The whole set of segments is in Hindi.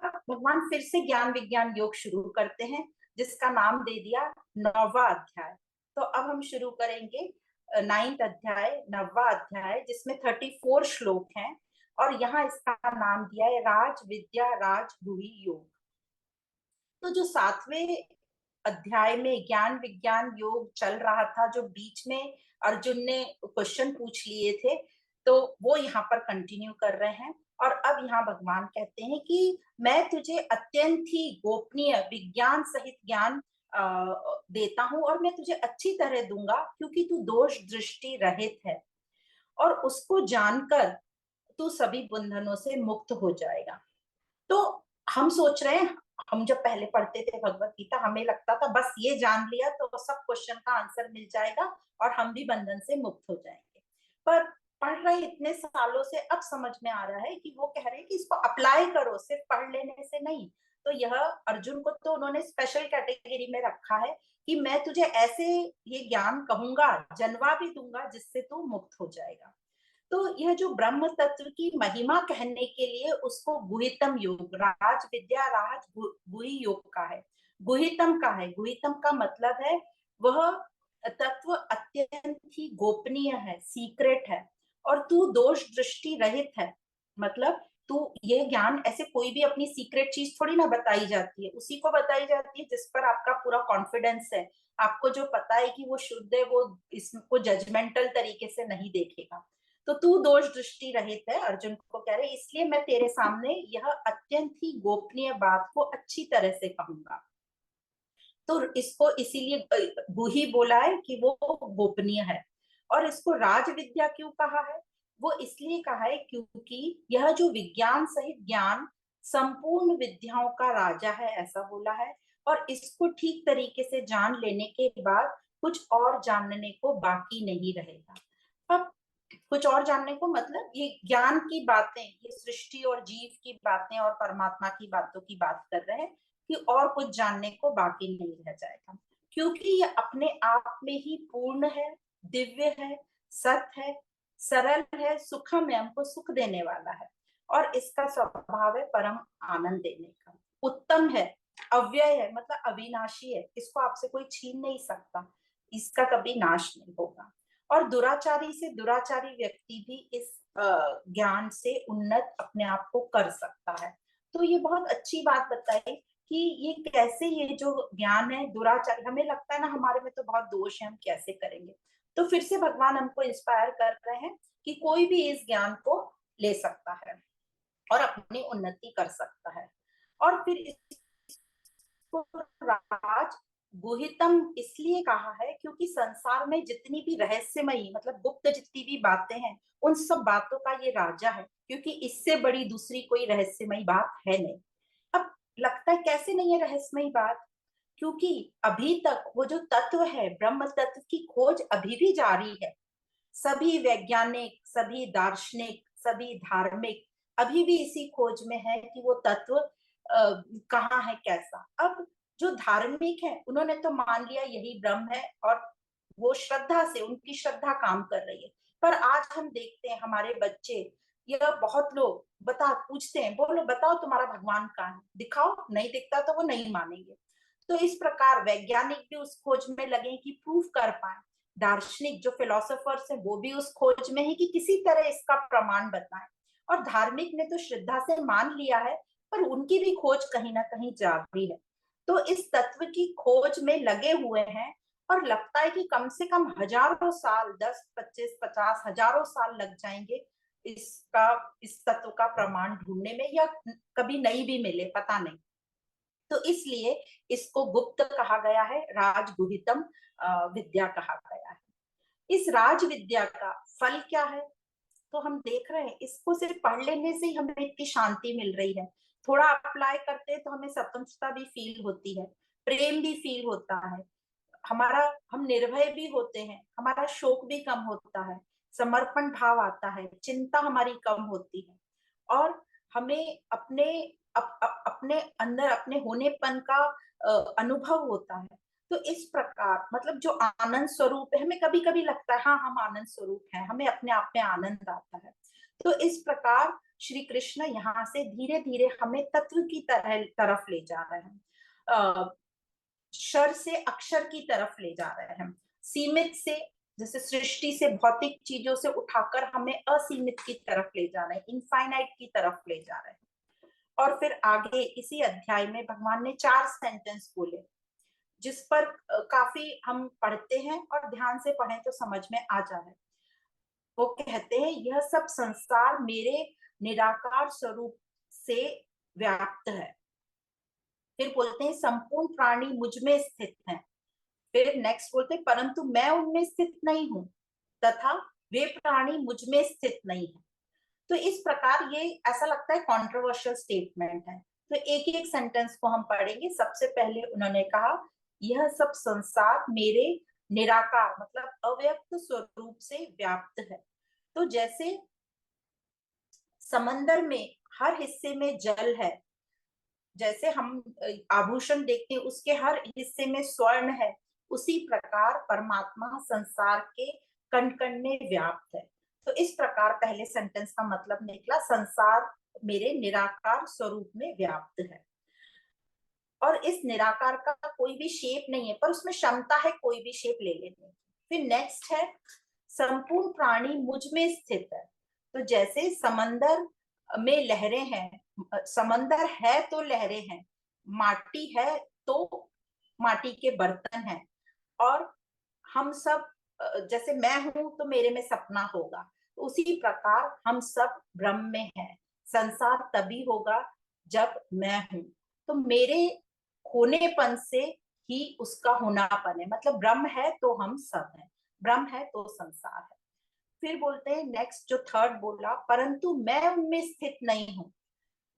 अब भगवान फिर से ज्ञान विज्ञान योग शुरू करते हैं, जिसका नाम दे दिया 9वां अध्याय। तो अब हम शुरू करेंगे 9th अध्याय, 9वां अध्याय, जिसमें 34 श्लोक हैं। और यहाँ इसका नाम दिया है राज विद्या राज गुही योग। तो जो 7वें अध्याय में ज्ञान विज्ञान योग चल रहा था, जो बीच में अर्जुन ने क्वेश्चन पूछ लिए थे, तो वो यहाँ पर कंटिन्यू कर रहे हैं। और अब यहाँ भगवान कहते हैं कि मैं तुझे अत्यंत ही गोपनीय विज्ञान सहित ज्ञान देता हूं, और मैं तुझे अच्छी तरह दूंगा, क्योंकि तू दोष दृष्टि रहित है, और उसको जानकर तू सभी बंधनों से मुक्त हो जाएगा। तो हम सोच रहे हैं, हम जब पहले पढ़ते थे भगवत गीता, हमें लगता था बस ये जान लिया तो सब क्वेश्चन का आंसर मिल जाएगा और हम भी बंधन से मुक्त हो जाएंगे। पर पढ़ रहे इतने सालों से अब समझ में आ रहा है कि वो कह रहे हैं कि इसको अप्लाई करो, सिर्फ पढ़ लेने से नहीं। तो यह अर्जुन को तो उन्होंने स्पेशल कैटेगरी में रखा है कि मैं तुझे ऐसे ये ज्ञान कहूंगा, जनवा भी दूंगा, जिससे तू मुक्त हो जाएगा। तो यह जो ब्रह्म तत्व की महिमा कहने के लिए उसको गुहितम योग, राज विद्या राज गुही योग का है, गुहितम का है। गुहितम का मतलब है वह तत्व अत्यंत ही गोपनीय है, सीक्रेट है, और तू दोष दृष्टि रहित है। मतलब तू ये ज्ञान ऐसे कोई भी अपनी सीक्रेट चीज थोड़ी ना बताई जाती है, उसी को बताई जाती है जिस पर आपका पूरा कॉन्फिडेंस है, आपको जो पता है कि वो शुद्ध है, वो इसको जजमेंटल तरीके से नहीं देखेगा। तो तू दोष दृष्टि रहित है, अर्जुन को कह रहे, इसलिए मैं तेरे सामने यह अत्यंत ही गोपनीय बात को अच्छी तरह से कहूंगा। तो इसको इसीलिए गुही बोला है कि वो गोपनीय है। और इसको राज विद्या क्यों कहा है? वो इसलिए कहा है क्योंकि यह जो विज्ञान सहित ज्ञान संपूर्ण विद्याओं का राजा है, ऐसा बोला है। और इसको ठीक तरीके से जान लेने के बाद कुछ और जानने को बाकी नहीं रहेगा। अब कुछ और जानने को मतलब ये ज्ञान की बातें, ये सृष्टि और जीव की बातें और परमात्मा की बातों की बात कर रहे हैं, कि और कुछ जानने को बाकी नहीं रह जाएगा, क्योंकि ये अपने आप में ही पूर्ण है, दिव्य है, सत्य है, सरल है, सुखम है, हमको सुख देने वाला है। और इसका स्वभाव है परम आनंद देने का, उत्तम है, अव्यय है, मतलब अविनाशी है, इसको आपसे कोई छीन नहीं सकता, इसका कभी नाश नहीं होगा। और दुराचारी से दुराचारी व्यक्ति भी इस ज्ञान से उन्नत अपने आप को कर सकता है। तो ये बहुत अच्छी बात बताई कि ये कैसे, ये जो ज्ञान है दुराचारी, हमें लगता है ना हमारे में तो बहुत दोष है, हम कैसे करेंगे। तो फिर से भगवान हमको इंस्पायर कर रहे हैं कि कोई भी इस ज्ञान को ले सकता है और अपनी उन्नति कर सकता है। और फिर इसको राज गुहितम इसलिए कहा है क्योंकि संसार में जितनी भी रहस्यमयी, मतलब गुप्त जितनी भी बातें हैं, उन सब बातों का ये राजा है, क्योंकि इससे बड़ी दूसरी कोई रहस्यमयी बात है नहीं। अब लगता है कैसे नहीं है रहस्यमयी बात? क्योंकि अभी तक वो जो तत्व है, ब्रह्म तत्व की खोज अभी भी जारी है। सभी वैज्ञानिक, सभी दार्शनिक, सभी धार्मिक अभी भी इसी खोज में है कि वो तत्व कहाँ है, कैसा। अब जो धार्मिक है उन्होंने तो मान लिया यही ब्रह्म है, और वो श्रद्धा से, उनकी श्रद्धा काम कर रही है। पर आज हम देखते हैं हमारे बच्चे या बहुत लोग बता पूछते हैं, बोलो बताओ तुम्हारा भगवान कहाँ है, दिखाओ, नहीं दिखता तो वो नहीं मानेंगे। तो इस प्रकार वैज्ञानिक भी उस खोज में लगे कि प्रूफ कर पाए, दार्शनिक जो फिलोसोफर्स हैं वो भी उस खोज में है कि किसी तरह इसका प्रमाण बताएं, और धार्मिक ने तो श्रद्धा से मान लिया है, पर उनकी भी खोज कहीं ना कहीं जारी है। तो इस तत्व की खोज में लगे हुए हैं, और लगता है कि कम से कम हजारों साल, 10 25 50 हजारों साल लग जाएंगे इसका, इस तत्व का प्रमाण ढूंढने में, या कभी नहीं भी मिले, पता नहीं। तो इसलिए इसको गुप्त कहा गया है, राजगुहितम विद्या कहा गया है। इस राज विद्या का फल क्या है? तो हम देख रहे हैं इसको सिर्फ पढ़ लेने से ही हमें इतनी शांति मिल रही है। थोड़ा अप्लाई करते हैं तो हमें स्वतंत्रता भी फील होती है, प्रेम भी फील होता है, हमारा, हम निर्भय भी होते हैं, हमारा शोक भी कम होता है, समर्पण भाव आता है, चिंता हमारी कम होती है, और हमें अपने अपने अंदर अपने होनेपन का अनुभव होता है। तो इस प्रकार मतलब जो आनंद स्वरूप है, हमें कभी कभी लगता है हाँ हम आनंद स्वरूप हैं, हमें अपने आप में आनंद आता है। तो इस प्रकार श्री कृष्ण यहाँ से धीरे धीरे हमें तत्व की तरफ ले जा रहे हैं, क्षर से अक्षर की तरफ ले जा रहे हैं, सीमित से, जैसे सृष्टि से भौतिक चीजों से उठाकर हमें असीमित की तरफ ले जा रहे हैं, इनफाइनाइट की तरफ ले जा रहे हैं। और फिर आगे इसी अध्याय में भगवान ने 4 सेंटेंस बोले, जिस पर काफी हम पढ़ते हैं और ध्यान से पढ़ें तो समझ में आ जाए। वो कहते हैं, यह सब संसार मेरे निराकार स्वरूप से व्याप्त है। फिर बोलते हैं, संपूर्ण प्राणी मुझ में स्थित हैं। फिर नेक्स्ट बोलते हैं, परंतु मैं उनमें स्थित नहीं हूं तथा वे प्राणी मुझ में स्थित नहीं है। तो इस प्रकार ये ऐसा लगता है कंट्रोवर्शियल स्टेटमेंट है। तो एक एक सेंटेंस को हम पढ़ेंगे। सबसे पहले उन्होंने कहा, यह सब संसार मेरे निराकार मतलब अव्यक्त स्वरूप से व्याप्त है। तो जैसे समंदर में हर हिस्से में जल है, जैसे हम आभूषण देखते हैं उसके हर हिस्से में स्वर्ण है, उसी प्रकार परमात्मा संसार के कण कण में व्याप्त है। तो इस प्रकार पहले सेंटेंस का मतलब निकला, संसार मेरे निराकार स्वरूप में व्याप्त है। और इस निराकार का कोई भी शेप नहीं है, पर उसमें क्षमता है कोई भी शेप ले लेने की। फिर नेक्स्ट है, संपूर्ण प्राणी मुझ में स्थित है। तो जैसे समंदर में लहरें हैं, समंदर है तो लहरें हैं, माटी है तो माटी के बर्तन हैं, और हम सब जैसे मैं हूं तो मेरे में सपना होगा, तो उसी प्रकार हम सब ब्रह्म में हैं। संसार तभी होगा जब मैं हूं, तो मेरे होनेपन से ही उसका होनापन है। मतलब ब्रह्म है तो हम सब हैं, ब्रह्म है तो संसार है। फिर बोलते हैं नेक्स्ट, जो थर्ड बोला, परंतु मैं उनमें स्थित नहीं हूं।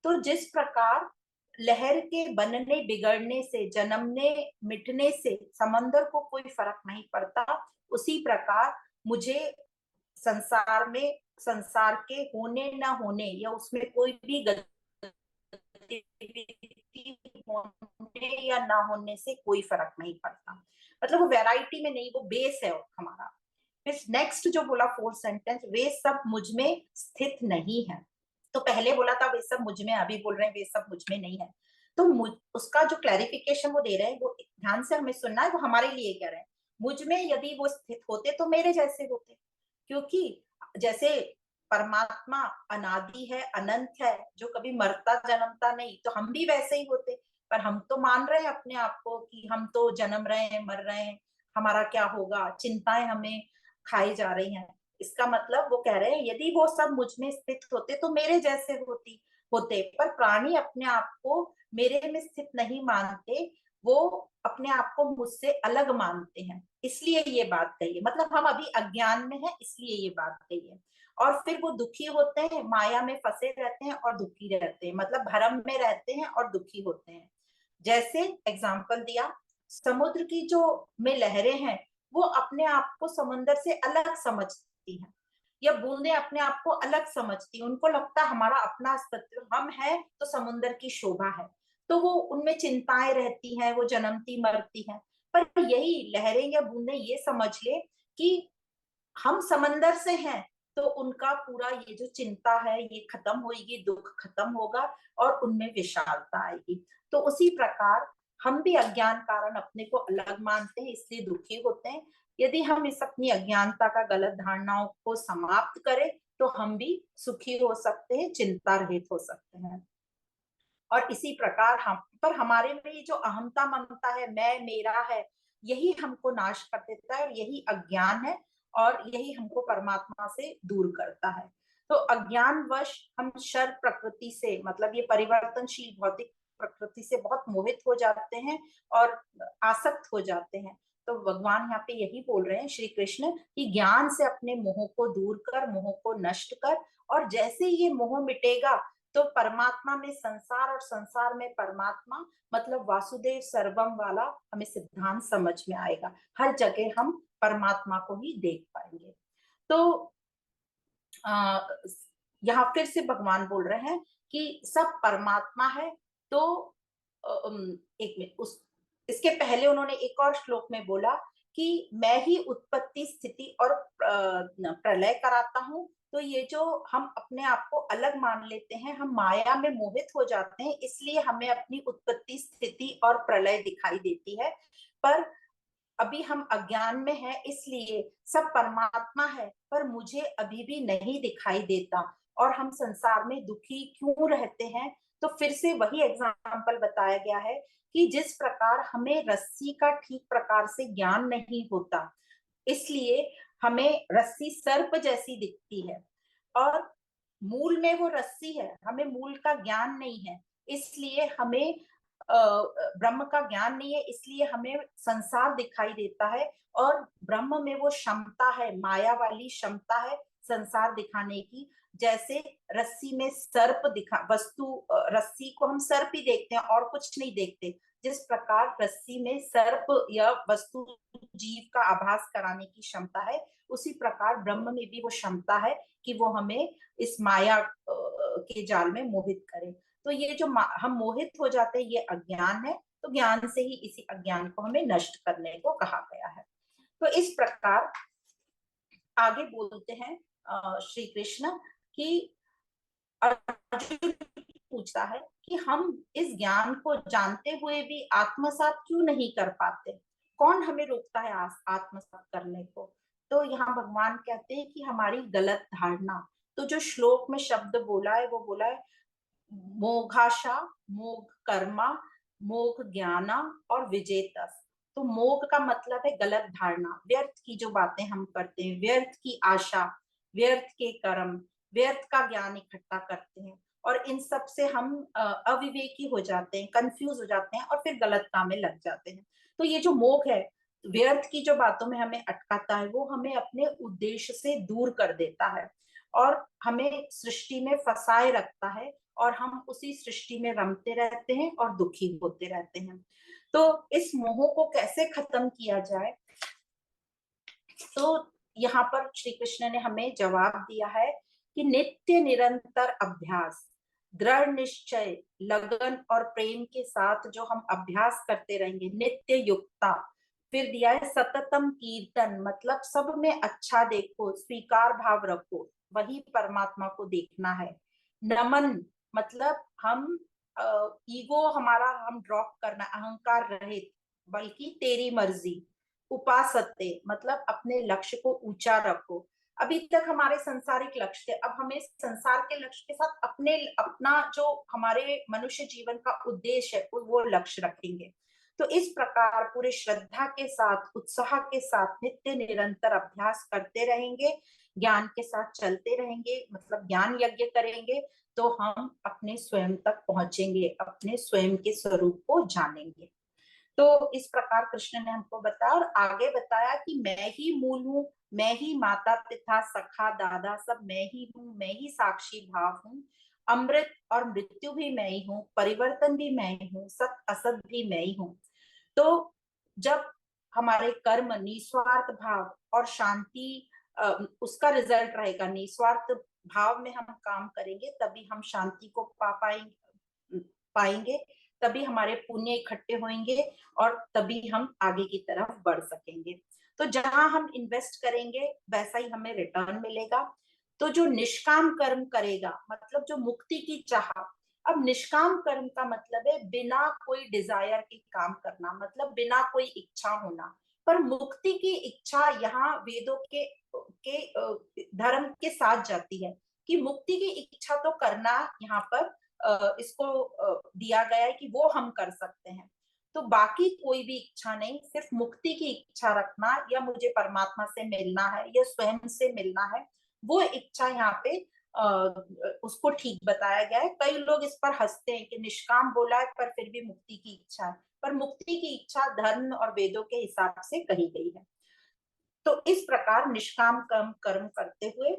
तो जिस प्रकार लहर के बनने बिगड़ने से, जन्मने मिटने से समंदर को कोई फर्क नहीं पड़ता, उसी प्रकार मुझे संसार में, संसार के होने ना होने या उसमें कोई भी गतिविधि होने या ना होने से कोई फर्क नहीं पड़ता। मतलब वो वैरायटी में नहीं, वो बेस है हमारा। फिर नेक्स्ट जो बोला फोर्थ सेंटेंस, वे सब मुझ में स्थित नहीं है। तो पहले बोला था वे सब मुझ में, अभी बोल रहे हैं वे सब मुझ में नहीं है। तो उसका जो क्लैरिफिकेशन वो दे रहे हैं, वो ध्यान से हमें सुनना है, वो हमारे लिए कह रहे हैं। मुझ में यदि वो स्थित होते तो मेरे जैसे होते, क्योंकि जैसे परमात्मा अनादि है, अनंत है, जो कभी मरता जन्मता नहीं, तो हम भी वैसे ही होते। पर हम तो मान रहे हैं अपने आप को कि हम तो जन्म रहे हैं, मर रहे हैं, हमारा क्या होगा, चिंताएं हमें खाई जा रही हैं। इसका मतलब वो कह रहे हैं, यदि वो सब मुझ में स्थित होते तो मेरे जैसे होते। पर प्राणी अपने आप को मेरे में स्थित नहीं मानते, वो अपने आप को मुझसे अलग मानते हैं, इसलिए ये बात कही है। मतलब हम अभी अज्ञान में है, इसलिए ये बात कही है। और फिर वो दुखी होते हैं, माया में फंसे रहते हैं और दुखी रहते हैं, मतलब भरम में रहते हैं और दुखी होते हैं। जैसे एग्जाम्पल दिया, समुद्र की जो में लहरें हैं, वो अपने आप को समुद्र से अलग समझती हैं, या बूंदे अपने आप को अलग समझती हैं। उनको लगता है हमारा अपना अस्तित्व, हम है तो समुद्र की शोभा है, तो वो उनमें चिंताएं रहती हैं, वो जन्मती मरती हैं। पर यही लहरें या बूंदे ये समझ ले कि हम समंदर से हैं, तो उनका पूरा ये जो चिंता है ये खत्म होगी, दुख खत्म होगा और उनमें विशालता आएगी। तो उसी प्रकार हम भी अज्ञान कारण अपने को अलग मानते हैं, इसलिए दुखी होते हैं। यदि हम इस अपनी अज्ञानता का, गलत धारणाओं को समाप्त करें, तो हम भी सुखी हो सकते हैं, चिंता रहित हो सकते हैं। और इसी प्रकार हम पर हमारे में ये जो अहमता ममता है, मैं मेरा है, यही हमको नाश कर देता है, और यही अज्ञान है, और यही हमको परमात्मा से दूर करता है। तो अज्ञानवश हम शर प्रकृति से, मतलब ये परिवर्तनशील भौतिक प्रकृति से बहुत मोहित हो जाते हैं और आसक्त हो जाते हैं। तो भगवान यहाँ पे यही बोल रहे हैं श्री कृष्ण, कि ज्ञान से अपने मोह को दूर कर, मोह को नष्ट कर, और जैसे ये मोह मिटेगा तो परमात्मा में संसार और संसार में परमात्मा, मतलब वासुदेव सर्वम वाला हमें सिद्धांत समझ में आएगा। हर जगह हम परमात्मा को ही देख पाएंगे। तो यहाँ फिर से भगवान बोल रहे हैं कि सब परमात्मा है। तो एक मिनट, उस इसके पहले उन्होंने एक और श्लोक में बोला कि मैं ही उत्पत्ति, स्थिति और प्रलय कराता हूँ, तो ये जो हम अपने आप को अलग मान लेते हैं, हम माया में मोहित हो जाते हैं, इसलिए हमें अपनी उत्पत्ति, स्थिति और प्रलय दिखाई देती है। पर अभी हम अज्ञान में हैं, इसलिए सब परमात्मा है पर मुझे अभी भी नहीं दिखाई देता, और हम संसार में दुखी क्यों रहते हैं। तो फिर से वही एग्जाम्पल बताया गया है कि जिस प्रकार हमें रस्सी का ठीक प्रकार से ज्ञान नहीं होता, इसलिए हमें रस्सी सर्प जैसी दिखती है, और मूल में वो रस्सी है, हमें मूल का ज्ञान नहीं है, इसलिए हमें ब्रह्म का ज्ञान नहीं है, इसलिए हमें संसार दिखाई देता है। और ब्रह्म में वो क्षमता है, माया वाली क्षमता है संसार दिखाने की। जैसे रस्सी में सर्प दिखा, वस्तु रस्सी को हम सर्प ही देखते हैं और कुछ नहीं देखते, जिस प्रकार रस्सी में सर्प या वस्तु जीव का आभास कराने की क्षमता है, उसी प्रकार ब्रह्म में भी वो क्षमता है कि वो हमें इस माया के जाल में मोहित करे। तो ये जो हम मोहित हो जाते हैं, ये अज्ञान है। तो ज्ञान से ही इसी अज्ञान को हमें नष्ट करने को कहा गया है। तो इस प्रकार आगे बोलते हैं श्री कृष्ण कि अर्जुन पूछता है कि हम इस ज्ञान को जानते हुए भी आत्मसात क्यों नहीं कर पाते, कौन हमें रोकता है आत्मसात करने को। तो यहाँ भगवान कहते हैं कि हमारी गलत धारणा। तो जो श्लोक में शब्द बोला है वो बोला है मोघाशा, मोघ कर्मा, मोघ ज्ञाना और विजेतस। तो मोघ का मतलब है गलत धारणा, व्यर्थ की जो बातें हम करते हैं, व्यर्थ की आशा, व्यर्थ के कर्म, व्यर्थ का ज्ञान इकट्ठा करते हैं, और इन सब से हम अविवेकी हो जाते हैं, कंफ्यूज हो जाते हैं और फिर गलत काम में लग जाते हैं। तो ये जो मोह है, व्यर्थ की जो बातों में हमें अटकाता है, वो हमें अपने उद्देश्य से दूर कर देता है और हमें सृष्टि में फंसाए रखता है, और हम उसी सृष्टि में रमते रहते हैं और दुखी होते रहते हैं। तो इस मोह को कैसे खत्म किया जाए, तो यहाँ पर श्री कृष्ण ने हमें जवाब दिया है कि नित्य निरंतर अभ्यास, दृढ़ निश्चय, लगन और प्रेम के साथ जो हम अभ्यास करते रहेंगे, नित्य युक्ता। फिर दिया है सततम कीर्तन, मतलब सब में अच्छा देखो, स्वीकार भाव रखो, वही परमात्मा को देखना है। नमन, मतलब हम ईगो हमारा हम ड्रॉप करना, अहंकार रहित, बल्कि तेरी मर्जी। उपासते, मतलब अपने लक्ष्य को ऊंचा रखो। अभी तक हमारे संसारिक लक्ष्य थे, अब हमें संसार के लक्ष्य के साथ अपने अपना जो हमारे मनुष्य जीवन का उद्देश्य है वो लक्ष्य रखेंगे। तो इस प्रकार पूरे श्रद्धा के साथ, उत्साह के साथ नित्य निरंतर अभ्यास करते रहेंगे, ज्ञान के साथ चलते रहेंगे, मतलब ज्ञान यज्ञ करेंगे, तो हम अपने स्वयं तक पहुंचेंगे, अपने स्वयं के स्वरूप को जानेंगे। तो इस प्रकार कृष्ण ने हमको बताया और आगे बताया कि मैं ही मूल हूँ, मैं ही माता पिता सखा दादा सब मैं ही हूँ, मैं ही साक्षी भाव हूँ, अमृत और मृत्यु भी मैं ही हूँ, परिवर्तन भी मैं ही हूँ, सत असत भी मैं ही हूँ। तो जब हमारे कर्म निस्वार्थ भाव और शांति, उसका रिजल्ट रहेगा, निस्वार्थ भाव में हम काम करेंगे, तभी हम शांति को पाएंगे, तभी हमारे पुण्य इकट्ठे होंगे और तभी हम आगे की तरफ बढ़ सकेंगे। तो जहां हम इन्वेस्ट करेंगे वैसा ही हमें रिटर्न मिलेगा। तो जो निष्काम कर्म करेगा, मतलब जो मुक्ति की चाह, अब निष्काम कर्म का मतलब है बिना कोई डिजायर के काम करना, मतलब बिना कोई इच्छा होना। पर मुक्ति की इच्छा यहाँ वेदों के धर्म के साथ जाती है कि मुक्ति की इच्छा तो करना यहाँ पर इसको दिया गया है कि वो हम कर सकते हैं। तो बाकी कोई भी इच्छा नहीं, सिर्फ मुक्ति की इच्छा रखना, या मुझे परमात्मा से मिलना है या स्वयं से मिलना है, वो इच्छा यहाँ पे उसको ठीक बताया गया है। कई लोग इस पर हंसते हैं कि निष्काम बोला है पर फिर भी मुक्ति की इच्छा है, पर मुक्ति की इच्छा धर्म और वेदों के हिसाब से कही गई है। तो इस प्रकार निष्काम कर्म करते हुए,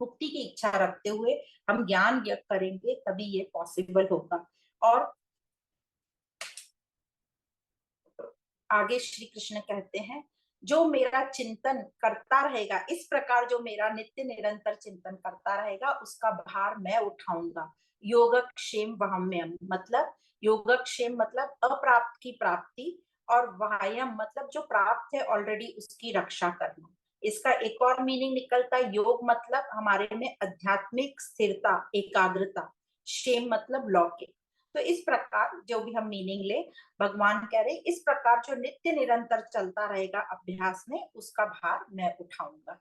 मुक्ति की इच्छा रखते हुए हम ज्ञान यज्ञ करेंगे, तभी ये पॉसिबल होगा। और आगे श्री कृष्ण कहते हैं, जो मेरा चिंतन करता रहेगा, इस प्रकार जो मेरा नित्य निरंतर चिंतन करता रहेगा, उसका भार मैं उठाऊंगा। योगक्षेम वहम्यम, मतलब योगक्षेम मतलब अप्राप्त की प्राप्ति, और वायम मतलब जो प्राप्त है ऑलरेडी उसकी रक्षा करना। इसका एक और मीनिंग निकलता है, योग मतलब हमारे में आध्यात्मिक स्थिरता, एकाग्रता, शेम मतलब लौकिक। तो इस प्रकार जो भी हम मीनिंग ले, भगवान कह रहे इस प्रकार जो नित्य निरंतर चलता रहेगा अभ्यास में, उसका भार मैं उठाऊंगा।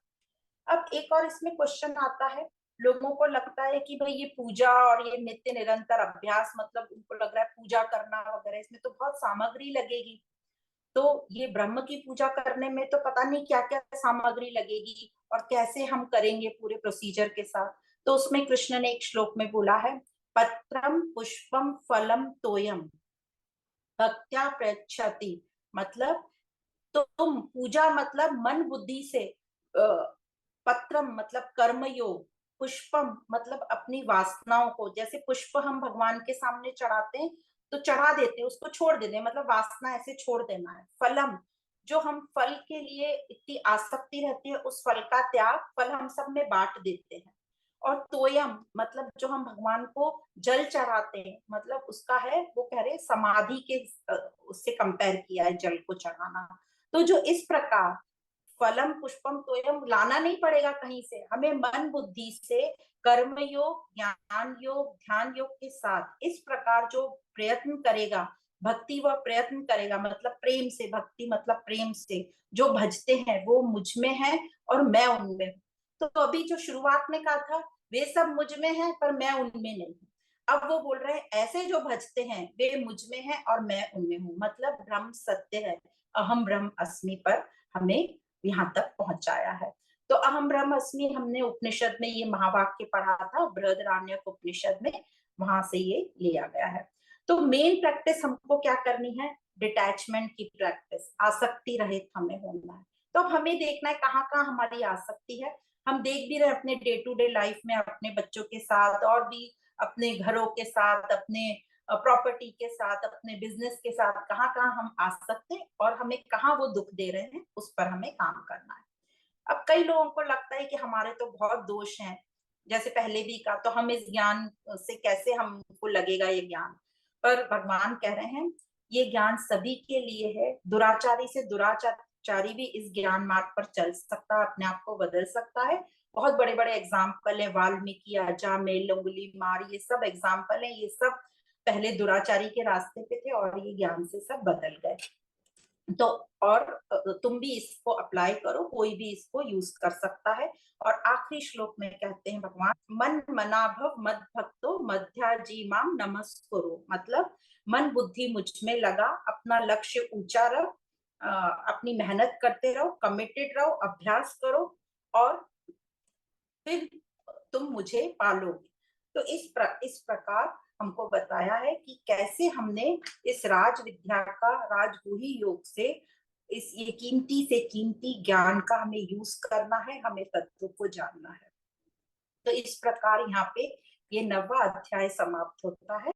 अब एक और इसमें क्वेश्चन आता है, लोगों को लगता है कि भाई ये पूजा और ये नित्य निरंतर अभ्यास मतलब उनको लग रहा है पूजा करना वगैरह, इसमें तो बहुत सामग्री लगेगी, तो ये ब्रह्म की पूजा करने में तो पता नहीं क्या क्या सामग्री लगेगी और कैसे हम करेंगे पूरे प्रोसीजर के साथ। तो उसमें कृष्ण ने एक श्लोक में बोला है, पत्रम पुष्पम फलम तोयम भक्त्या प्रयच्छति, मतलब तो तुम पूजा मतलब मन बुद्धि से, पत्रम मतलब कर्मयोग, पुष्पम मतलब अपनी वासनाओं को, जैसे पुष्प हम भगवान के सामने चढ़ाते हैं तो चढ़ा देते हैं, उसको छोड़ देते हैं, मतलब वासना ऐसे छोड़ देना है। फलम, जो हम फल के लिए इतनी आसक्ति रहती है, उस फल का त्याग, फल हम सब में बांट देते हैं। और तोयम मतलब जो हम भगवान को जल चढ़ाते हैं, मतलब उसका है, वो कह रहे समाधि के उससे कंपेयर किया है जल को चढ़ाना। तो जो इस प्रकार फलम पुष्पम तोयम लाना नहीं पड़ेगा कहीं से, हमें मन बुद्धि से कर्म योग, ज्ञान योग, ध्यान योग के साथ इस प्रकार जो प्रयत्न करेगा, भक्ति व प्रयत्न करेगा, मतलब प्रेम से, भक्ति मतलब प्रेम से जो भजते हैं वो मुझ में है और मैं उनमें हूँ। तो अभी जो शुरुआत में कहा था वे सब मुझ में है पर मैं उनमें नहीं हूँ, अब वो बोल रहे हैं ऐसे जो भजते हैं वे मुझ में है और मैं उनमें हूँ, मतलब ब्रह्म सत्य है, अहम ब्रह्म अस्मि पर हमें यहाँ तक पहुंचाया है। तो अहम ब्रह्मस्मि हमने उपनिषद में ये महावाक्य पढ़ा था, बृहदारण्यक उपनिषद में, वहां से ये लिया गया है। तो मेन प्रैक्टिस हमको क्या करनी है, डिटैचमेंट की प्रैक्टिस, आसक्ति रहित हमें होना है। तो अब हमें देखना है कहाँ कहाँ हमारी आसक्ति है। हम देख भी रहे अपने डे टू डे लाइफ में, अपने बच्चों के साथ और भी अपने घरों के साथ, अपने प्रॉपर्टी के साथ, अपने बिजनेस के साथ, कहाँ कहाँ हम आ सकते हैं और हमें कहाँ वो दुख दे रहे हैं, उस पर हमें काम करना है। अब कई लोगों को लगता है कि हमारे तो बहुत दोष हैं, जैसे पहले भी कहा, तो हम इस ज्ञान से कैसे हमको लगेगा ये ज्ञान, पर भगवान कह रहे हैं ये ज्ञान सभी के लिए है, दुराचारी से दुराचारी भी इस ज्ञान मार्ग पर चल सकता है, अपने आप को बदल सकता है। बहुत बड़े बड़े एग्जाम्पल है, वाल्मीकि, अजामिल, अंगुलीमाल, ये सब एग्जाम्पल है, ये सब पहले दुराचारी के रास्ते पे थे और ये ज्ञान से सब बदल गए। तो और तुम भी इसको अप्लाई करो, कोई भी इसको यूज कर सकता है। और आखिरी श्लोक में कहते हैं भगवान, मन मनाभव मद भक्तो मध्याजी माम नमस्कुरु, मतलब मन बुद्धि मुझ में लगा, अपना लक्ष्य ऊंचा रहो, अपनी मेहनत करते रहो, कमिटेड रहो, अभ्यास करो और फिर तुम मुझे पालोगे। तो इस प्रकार हमको बताया है कि कैसे हमने इस राज विद्या का, राजगुही योग से इस ये कीमती से कीमती ज्ञान का हमें यूज करना है, हमें तत्व को जानना है। तो इस प्रकार यहाँ पे ये 9वां अध्याय समाप्त होता है।